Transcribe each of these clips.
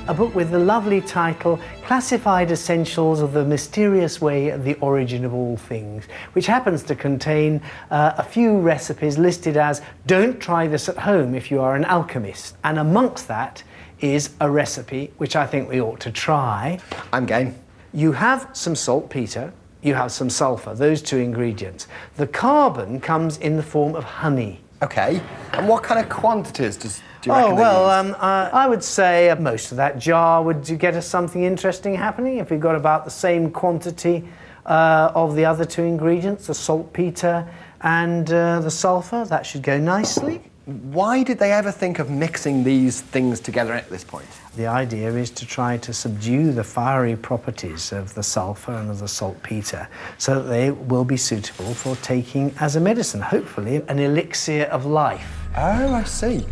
A book with the lovely title, Classified Essentials of the Mysterious Way of the Origin of All Things, which happens to contain a few recipes listed as don't try this at home if you are an alchemist. And amongst that is a recipe which I think we ought to try. I'm game. You have some saltpeter, you have some sulphur, those two ingredients. The carbon comes in the form of honey. Okay. And what kind of quantities do you reckon they use? I would say most of that jar would get us something interesting happening. If we've got about the same quantity of the other two ingredients, the saltpeter and the sulphur, that should go nicely. Why did they ever think of mixing these things together at this point? The idea is to try to subdue the fiery properties of the sulphur and of the saltpeter so that they will be suitable for taking as a medicine, hopefully an elixir of life. Oh, I see.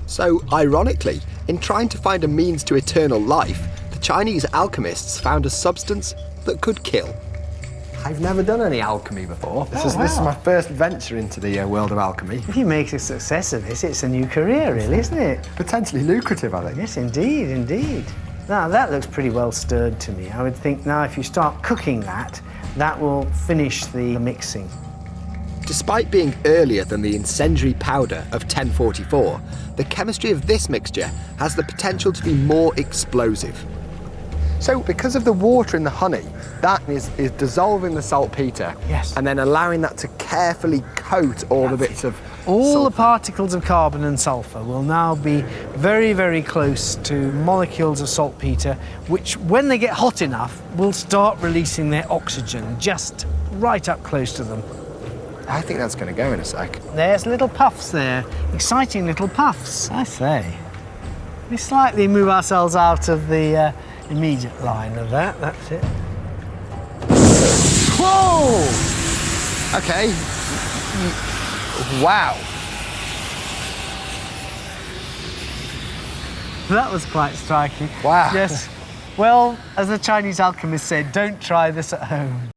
So, ironically, in trying to find a means to eternal life, the Chinese alchemists found a substance that could kill. I've never done any alchemy before. This is my first venture into the world of alchemy. If you make a success of this, it's a new career, really, isn't it? Potentially lucrative, I think. Yes, indeed, indeed. Now, that looks pretty well stirred to me. I would think now if you start cooking that, that will finish the mixing. Despite being earlier than the incendiary powder of 1044, the chemistry of this mixture has the potential to be more explosive. So, because of the water in the honey, that is dissolving the saltpeter. Yes. And then allowing that to carefully coat all the bits of All the particles of carbon and sulphur will now be very, very close to molecules of saltpeter, which, when they get hot enough, will start releasing their oxygen just right up close to them. I think that's going to go in a sec. There's little puffs there, exciting little puffs, I say. We slightly move ourselves out of the immediate line of that, that's it. Whoa! Okay. Wow. That was quite striking. Wow. Yes. Well, as the Chinese alchemist said, don't try this at home.